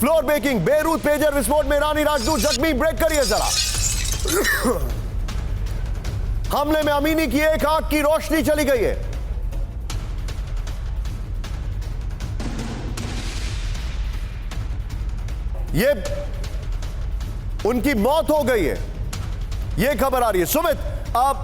Floor breaking, Beirut pager विस्फोट में ईरानी राजदूत जख्मी। ब्रेक करिए जरा। हमले में अमीनी की एक आंख की रोशनी चली गई है। ये उनकी मौत हो गई है, ये खबर आ रही है। सुमित,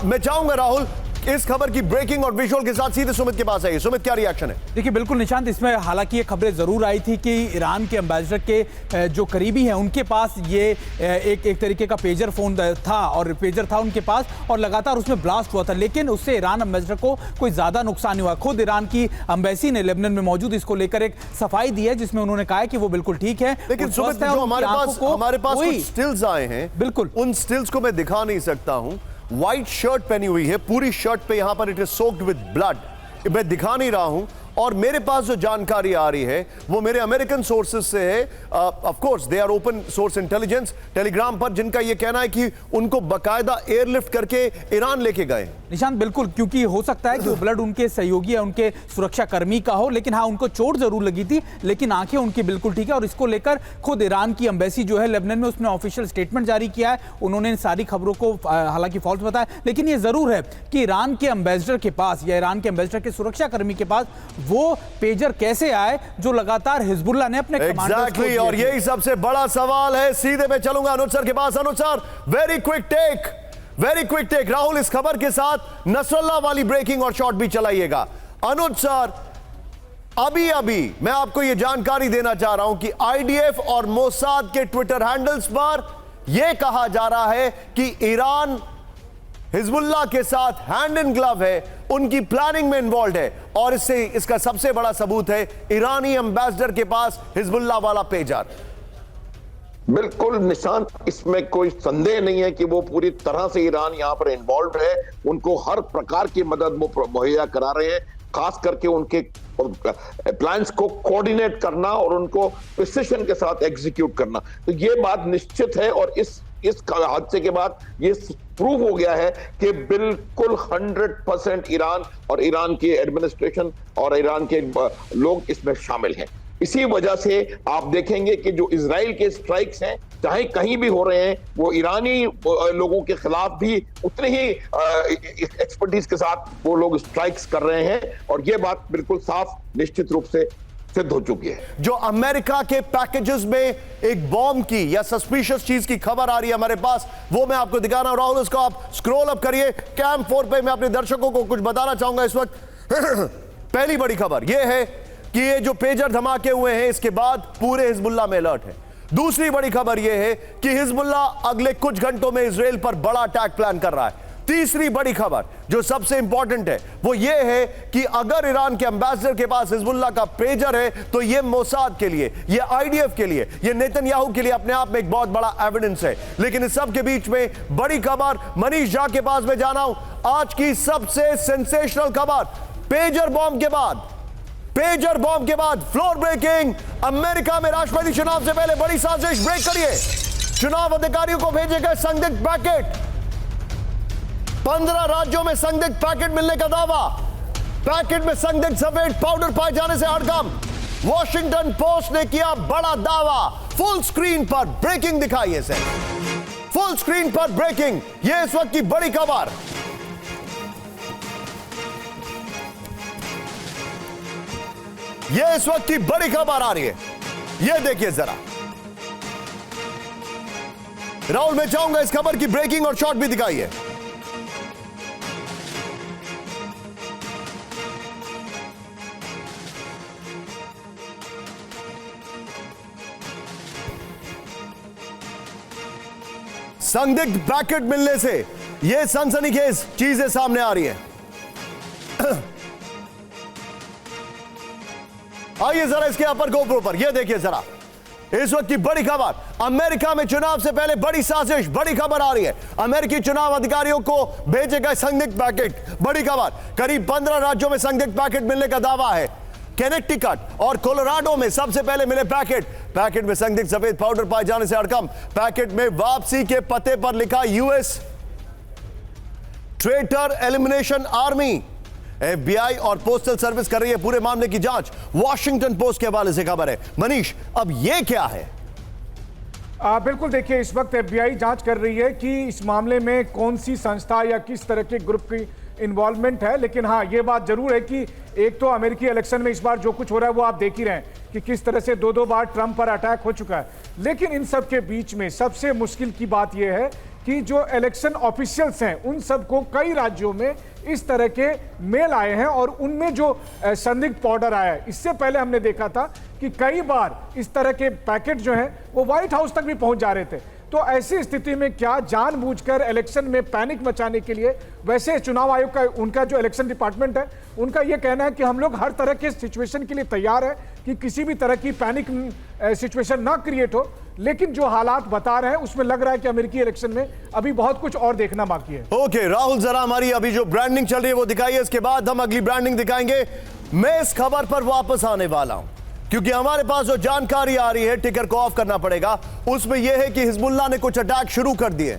मैं चाहूंगा राहुल इस खबर की ब्रेकिंग और विजुअल के साथ सीधे सुमित के पास आइए। सुमित, क्या रिएक्शन है? देखिए, बिल्कुल निशांत, इसमें हालांकि ये खबरें जरूर आई थी कि ईरान के एम्बेसडर के जो करीबी हैं उनके पास ये एक तरीके का पेजर फोन था और पेजर था उनके पास और लगातार उसमें ब्लास्ट हुआ था, लेकिन उससे ईरान एम्बेसडर को कोई ज्यादा नुकसान नहीं हुआ। खुद ईरान की एम्बेसी ने लेबनान में मौजूद इसको लेकर एक सफाई दी है जिसमें उन्होंने कहा है कि वो बिल्कुल ठीक है। लेकिन सुमित, जो हमारे पास कुछ स्टिल्स आए हैं, बिल्कुल उन स्टिल्स को मैं दिखा नहीं सकता हूं। व्हाइट शर्ट पहनी हुई है, पूरी शर्ट पे यहां पर it is soaked with blood, मैं दिखा नहीं रहा हूं। और मेरे पास जो जानकारी आ रही है वो मेरे अमेरिकन सोर्सेज से है। Of course they are open source intelligence Telegram पर, जिनका ये कहना है कि उनको बकायदा एयरलिफ्ट करके ईरान लेके गए। निशांत, बिल्कुल, क्योंकि हो सकता है कि वो ब्लड उनके सहयोगी या उनके सुरक्षा कर्मी का हो, लेकिन हाँ, उनको चोट जरूर लगी थी, लेकिन आंखें उनकी बिल्कुल ठीक है। और इसको लेकर खुद ईरान की एम्बेसी जो है लेबनान में, उसने ऑफिशियल स्टेटमेंट जारी किया है। उन्होंने सारी खबरों को हालांकि फॉल्स बताया, लेकिन ये जरूर है कि ईरान के एम्बेसडर के पास या ईरान के एम्बेसडर के सुरक्षा कर्मी के पास वो पेजर कैसे आए जो लगातार हिजबुल्लाह ने अपने एग्जैक्टली, और यही सबसे बड़ा सवाल है। सीधे मैं चलूंगा अनुज सर के पास। Anuj sir, very quick take. Rahul, इस खबर के साथ नसरल्लाह वाली ब्रेकिंग और शॉट भी चलाइएगा। अनुज सर, अभी मैं आपको यह जानकारी देना चाह रहा हूं कि आईडीएफ और मोसाद के ट्विटर हैंडल्स पर यह कहा जा रहा है कि ईरान हिजबुल्लाह के साथ हैंड इन ग्लव है, उनकी प्लानिंग में इन्वॉल्व है। और इसका सबसे बड़ा सबूत है ईरानी एम्बेसडर के पास हिजबुल्लाह वाला पेजर। बिल्कुल निशांत, इसमें कोई संदेह नहीं है कि वो पूरी तरह से ईरान यहां पर इन्वॉल्व है। उनको हर प्रकार की मदद वो मुहैया करा रहे हैं, खास करके उनके प्लान्स को कोऑर्डिनेट करना और उनको प्रिसिशन के साथ एग्जीक्यूट करना। तो ये बात निश्चित है और इस हादसे के बाद ये प्रूव हो गया है कि बिल्कुल 100% ईरान और ईरान की एडमिनिस्ट्रेशन और ईरान के लोग इसमें शामिल हैं। इसी वजह से आप देखेंगे कि जो इजराइल के स्ट्राइक्स हैं, चाहे कहीं भी हो रहे हैं, वो ईरानी लोगों के खिलाफ भी उतने ही एक्सपर्टीज के साथ वो लोग स्ट्राइक्स कर रहे हैं। और ये बात बिल्कुल साफ निश्चित रूप से सिद्ध हो चुकी है। जो अमेरिका के पैकेजेस में एक बॉम्ब की या सस्पिशियस चीज की खबर आ रही है हमारे पास, वो मैं आपको दिखा रहा हूं। राहुल, उसको आप स्क्रॉल अप करिए। कैम 4 पे मैं अपने दर्शकों को कुछ बताना चाहूंगा इस वक्त। पहली बड़ी खबर यह है कि ये जो पेजर धमाके हुए हैं, इसके बाद पूरे हिजबुल्लाह में अलर्ट है। दूसरी बड़ी खबर यह है कि हिजबुल्लाह अगले कुछ घंटों में इजराइल पर बड़ा अटैक प्लान कर रहा है। तीसरी बड़ी खबर जो सबसे इंपॉर्टेंट है वो ये है कि अगर ईरान के एम्बेसडर के पास हिजबुल्लाह का पेजर है तो ये मोसाद के लिए, ये आईडीएफ के लिए, ये नेतन्याहू के लिए अपने आप में एक बहुत बड़ा एविडेंस है। लेकिन इस सब के बीच में बड़ी खबर, मनीष झा के पास मैं जाना हूं। आज की सबसे सेंसेशनल खबर, पेजर बॉम्ब के बाद फ्लोर ब्रेकिंग। अमेरिका में राष्ट्रपति चुनाव से पहले बड़ी साजिश। ब्रेक करिए। चुनाव अधिकारियों को भेजे गए संदिग्ध पैकेट, 15 राज्यों में संदिग्ध पैकेट मिलने का दावा। पैकेट में संदिग्ध सफेद पाउडर पाए जाने से हड़कंप। वॉशिंगटन पोस्ट ने किया बड़ा दावा। फुल स्क्रीन पर ब्रेकिंग दिखाइए इसे, फुल स्क्रीन पर ब्रेकिंग। यह इस वक्त की बड़ी खबर। यह इस वक्त की बड़ी खबर आ रही है, यह देखिए जरा। राहुल, मैं चाहूंगा इस खबर की ब्रेकिंग और शॉट भी दिखाइए। संदिग्ध पैकेट मिलने से यह सनसनीखेज चीजें सामने आ रही है। आइए जरा इसके अपर गोप्रो पर, यह देखिए जरा इस वक्त की बड़ी खबर। अमेरिका में चुनाव से पहले बड़ी साजिश, बड़ी खबर आ रही है। अमेरिकी चुनाव अधिकारियों को भेजे गए संदिग्ध पैकेट, बड़ी खबर। करीब 15 राज्यों में संदिग्ध पैकेट मिलने का दावा है। कनेक्टिकट और कोलोराडो में सबसे पहले मिले पैकेट में संदिग्ध सफेद पाउडर पाए जाने से हड़कंप। पैकेट में वापसी के पते पर लिखा US traitor elimination army. FBI और पोस्टल सर्विस कर रही है पूरे मामले की जांच। वॉशिंगटन पोस्ट के हवाले से खबर है। मनीष, अब ये क्या है? बिल्कुल, देखिए इस वक्त FBI जांच कर रही है कि इस मामले में कौन सी संस्था या किस तरह के ग्रुप की इन्वॉल्वमेंट है। लेकिन हाँ, ये बात जरूर है कि एक तो अमेरिकी इलेक्शन में इस बार जो कुछ हो रहा है वो आप देख ही रहे हैं कि किस तरह से दो बार ट्रंप पर अटैक हो चुका है। लेकिन इन सब के बीच में सबसे मुश्किल की बात यह है कि जो इलेक्शन ऑफिशियल्स हैं उन सबको कई राज्यों में इस तरह के मेल आए हैं और उनमें जो संदिग्ध पाउडर आया है, इससे पहले हमने देखा था कि कई बार इस तरह के पैकेट जो हैं वो व्हाइट हाउस तक भी पहुंच जा रहे थे। तो ऐसी स्थिति में क्या जानबूझकर इलेक्शन में पैनिक मचाने के लिए, वैसे चुनाव आयोग का उनका जो इलेक्शन डिपार्टमेंट है उनका यह कहना है कि हम लोग हर तरह के सिचुएशन के लिए तैयार है कि किसी भी तरह की पैनिक सिचुएशन ना क्रिएट हो। लेकिन जो हालात बता रहे हैं उसमें लग रहा है कि अमेरिकी इलेक्शन में अभी बहुत कुछ और देखना बाकी है। ओके राहुल, जरा हमारी अभी जो ब्रांडिंग चल रही है वो दिखाइए, इसके बाद हम अगली ब्रांडिंग दिखाएंगे। मैं इस खबर पर वापस आने वाला हूं क्योंकि हमारे पास जो जानकारी आ रही है, टिकर को ऑफ करना पड़ेगा, उसमें यह है कि हिजबुल्लाह ने कुछ अटैक शुरू कर दिए।